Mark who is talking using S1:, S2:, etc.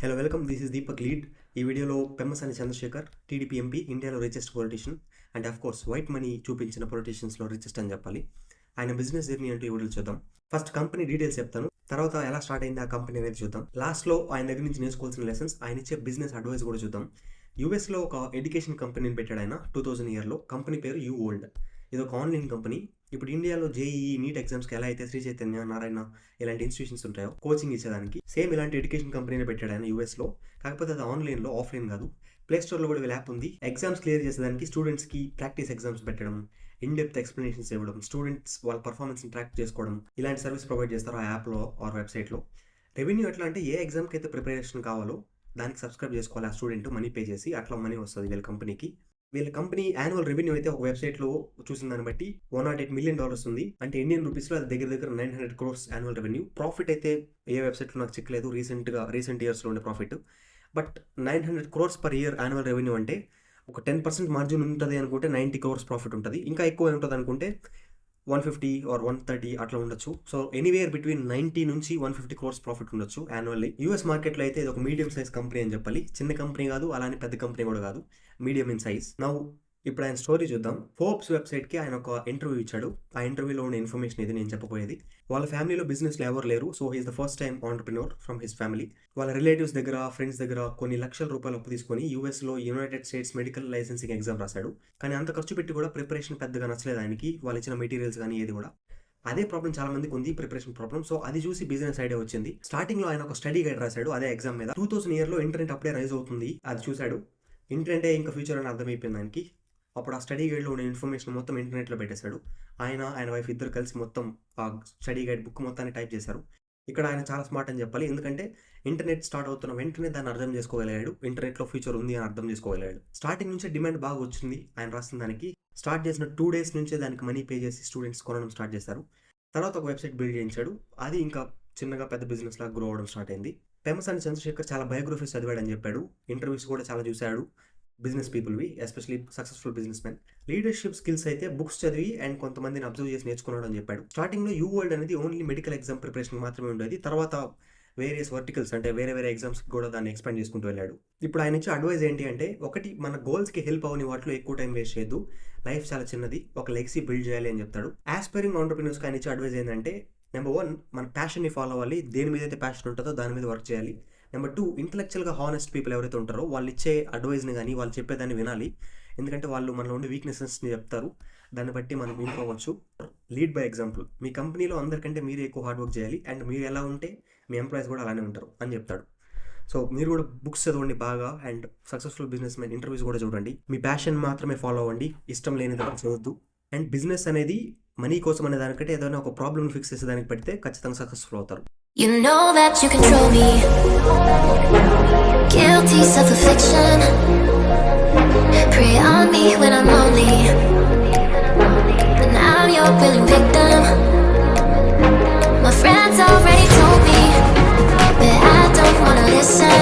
S1: Hello welcome, this is Deepak lead. ఈ వీడియోలో Pemmasani Chandrasekhar TDP MP, ఇండియాలో richest politician and of course white money చూపించిన పొలిటీషియన్స్లో richest అని చెప్పాలి. ఆయన బిజినెస్ జర్నీ అంటే ఈ వీడియోలో చూద్దాం. ఫస్ట్ కంపెనీ డీటెయిల్స్ చెప్తాను, తర్వాత ఎలా స్టార్ట్ అయింది ఆ కంపెనీ అనేది చూద్దాం. లాస్ట్లో ఆయన దగ్గర నుంచి నేర్చుకోవాల్సిన లెసన్స్, ఆయన ఇచ్చే బిజినెస్ అడ్వైస్ కూడా చూద్దాం. యూఎస్లో ఒక ఎడ్యుకేషన్ కంపెనీని పెట్టాడు ఆయన 2000 ఇయర్లో. కంపెనీ పేరు యూ ఓల్డ్. ఇది ఒక ఆన్లైన్ కంపెనీ. ఇప్పుడు ఇండియాలో జేఈఈ, నీట్ ఎగ్జామ్స్కి ఎలా అయితే శ్రీ చైతన్య, నారాయణ ఇలాంటి ఇన్స్టిట్యూషన్స్ ఉంటాయో కోచింగ్ ఇచ్చేదానికి, సేమ్ ఇలాంటి ఎడ్యుకేషన్ కంపెనీని పెట్టాడు ఆయన యూఎస్లో. కాకపోతే అది ఆన్లైన్లో, ఆఫ్లైన్ కాదు. ప్లే స్టోర్లో కూడా యాప్ ఉంది. ఎగ్జామ్స్ క్లియర్ చేసేదానికి స్టూడెంట్స్కి ప్రాక్టీస్ ఎగ్జామ్స్ పెట్టడం, ఇన్ డెప్త్ ఎక్స్ప్లెనేషన్స్ ఇవ్వడం, స్టూడెంట్స్ వాళ్ళ పర్ఫార్మెన్స్ని ట్రాక్ చేసుకోవడం, ఇలాంటి సర్వీస్ ప్రొవైడ్ చేస్తారు ఆ యాప్లో ఆర్ వెబ్సైట్లో. రెవెన్యూ ఎట్లా అంటే ఏ ఎగ్జామ్కి అయితే ప్రిపరేషన్ కావాలో దానికి సబ్స్క్రైబ్ చేసుకోవాలి ఆ స్టూడెంట్, మనీ పే చేసి. అట్లా మనీ వస్తుంది వీళ్ళ కంపెనీకి. వీళ్ళ కంపెనీ యాన్యువల్ రెవెన్యూ అయితే ఒక వెబ్సైట్లో చూసిన దాన్ని బట్టి $108 million ఉంది. అంటే ఇండియన్ రూపీస్లో అది దగ్గర 900 crores యాన్యువల్ రెవెన్యూ. ప్రాఫిట్ అయితే ఏ వెబ్సైట్లో నాకు చెక్కలేదు, రీసెంట్ ఇయర్స్లో ఉండే profit. But 900 crores per year annual revenue అంటే ఒక 10% మార్జిన్ ఉంటుంది అనుకుంటే 90 crores ప్రాఫిట్ ఉంటుంది. ఇంకా ఎక్కువ ఉంటుంది అనుకుంటే 150 or 130 అట్లా ఉండొచ్చు. సో ఎనీవేర్ బిట్వీన్ 90 నుంచి 150 crores ప్రాఫిట్ ఉండొచ్చు యాన్యువల్లీ. యూఎస్ మార్కెట్లో అయితే ఇది ఒక మీడియం సైజ్ కంపెనీ అని చెప్పాలి. చిన్న కంపెనీ కాదు, అలానే పెద్ద కంపెనీ కూడా కాదు, మీడియం ఇన్ సైజ్. ఇప్పుడు ఆయన స్టోరీ చూద్దాం. ఫోర్బ్స్ వెబ్సైట్కి ఆయన ఒక ఇంటర్వ్యూ ఇచ్చాడు. ఆ ఇంటర్వ్యూలో ఉన్న ఇన్ఫర్మేషన్ ఇది నేను చెప్పబోయేది. వాళ్ళ ఫ్యామిలీలో బిజినెస్లో ఎవరు లేరు. So he's the first time entrepreneur from his family. వాళ్ళ రిలేటివ్స్ దగ్గర, ఫ్రెండ్స్ దగ్గర కొన్ని లక్షల రూపాయలు అప్పు తీసుకొని యూఎస్లో United states medical licensing exam రాశాడు. కానీ అంత ఖర్చు పెట్టి కూడా ప్రిపరేషన్ పెద్దగా నచ్చలేదు ఆయనకి. వాళ్ళు ఇచ్చిన మెటీరియల్స్ కానీ ఏది కూడా. అదే ప్రాబ్లం చాలా మందికి ఉంది, ప్రిపరేషన్ ప్రాబ్లం. సో అది చూసి బిజినెస్ ఐడియా వచ్చింది. స్టార్టింగ్ లో ఆయన ఒక స్టడీ గైడ్ రాశాడు అదే ఎగ్జామ్ మీద. 2000 ఇయర్లో ఇంటర్నెట్ అప్పుడే రైజ్ అవుతుంది. అది చూశాడు. ఇంటర్నెట్ ఇంకా ఫ్యూచర్ అని అర్థమైపోయింది ఆయనకి. అప్పుడు ఆ స్టడీ గైడ్లో ఉన్న ఇన్ఫర్మేషన్ మొత్తం ఇంటర్నెట్లో పెట్టేశాడు. ఆయన వైఫ్ ఇద్దరు కలిసి మొత్తం ఆ స్టడీ గైడ్ బుక్ మొత్తాన్ని టైప్ చేశారు. ఇక్కడ ఆయన చాలా స్మార్ట్ అని చెప్పాలి. ఎందుకంటే ఇంటర్నెట్ స్టార్ట్ అవుతున్న వెంటనే దాన్ని అర్థం చేసుకోగలిగాడు. ఇంటర్నెట్లో ఫ్యూచర్ ఉంది అని అర్థం చేసుకోగలిగాడు. స్టార్టింగ్ నుంచే డిమాండ్ బాగా వచ్చింది ఆయన రాసిన దానికి. స్టార్ట్ చేసిన 2 days నుంచే దానికి మనీ పే చేసి స్టూడెంట్స్ కొనడం స్టార్ట్ చేశారు. తర్వాత ఒక వెబ్సైట్ బిల్డ్ చేయించాడు. అది ఇంకా చిన్నగా పెద్ద బిజినెస్ లాగా గ్రో అవడం స్టార్ట్ అయింది. పెమ్మసాని చంద్రశేఖర్ చాలా బయోగ్రఫీస్ చదివాడని చెప్పాడు. ఇంటర్వ్యూస్ కూడా చాలా చూశాడు బిజినెస్ పీపుల్వి, especially successful business men. Leadership skills అయితే బుక్స్ చదివి అండ్ కొంతమందిని అబ్జర్వ్ చేసి నేర్చుకున్నాడు అని చెప్పాడు. స్టార్టింగ్లో యూ వరల్డ్ అనేది ఓన్లీ మెడికల్ ఎగ్జామ్ ప్రిపరేషన్ మాత్రమే ఉండేది. తర్వాత వేరియస్ వర్టికల్స్ అంటే వేరే ఎగ్జామ్స్ కూడా దాన్ని ఎక్స్పాండ్ చేసుకుంటూ వెళ్ళాడు. ఇప్పుడు ఆయన ఇచ్చే అడ్వైజ్ ఏంటి అంటే, ఒకటి, మన గోల్స్కి హెల్ప్ అవని వాటిలో ఎక్కువ టైం వేస్ట్ చేయొద్దు. లైఫ్ చాలా చిన్నది, ఒక లెగసీ బిల్డ్ చేయాలి అని చెప్తాడు. ఆస్పైరింగ్ ఆంటర్ప్రినర్స్కి ఆయన ఇచ్చే అడ్వైజ్ ఏంటంటే, నెంబర్ 1, మన ప్యాషన్ని ఫాలో అవ్వాలి. దేని మీద అయితే ప్యాషన్ ఉంటుందో దాని మీద వర్క్ చేయాలి. నెంబర్ 2, ఇంటలెక్చువల్గా హానెస్ట్ పీపుల్ ఎవరైతే ఉంటారో వాళ్ళు ఇచ్చే అడ్వైజ్ని కానీ వాళ్ళు చెప్పేదాన్ని వినాలి. ఎందుకంటే వాళ్ళు మనలో ఉండే వీక్నెసెస్ని చెప్తారు, దాన్ని బట్టి మనం ఇంప్రూవ్ అవ్వచ్చు. Lead by example. మీ కంపెనీలో అందరికంటే మీరే ఎక్కువ హార్డ్ వర్క్ చేయాలి అండ్ మీరు ఎలా ఉంటే మీ ఎంప్లాయీస్ కూడా అలానే ఉంటారు అని చెప్తాడు. సో మీరు కూడా బుక్స్ చదవండి బాగా and successful business men interviews కూడా చూడండి. మీ ప్యాషన్ మాత్రమే ఫాలో అవ్వండి, ఇష్టం లేని దాన్ని చదవద్దు. అండ్ బిజినెస్ అనేది మనీ కోసం అనే దానికంటే ఏదైనా ఒక ప్రాబ్లమ్ ఫిక్స్ చేసే దానికి పెడితే ఖచ్చితంగా సక్సెస్ఫుల్ అవుతారు.
S2: You know that you control me. Guilty self-affliction. Prey on me when I'm lonely. But now you're a willing victim. My friends already told me, but I don't wanna listen.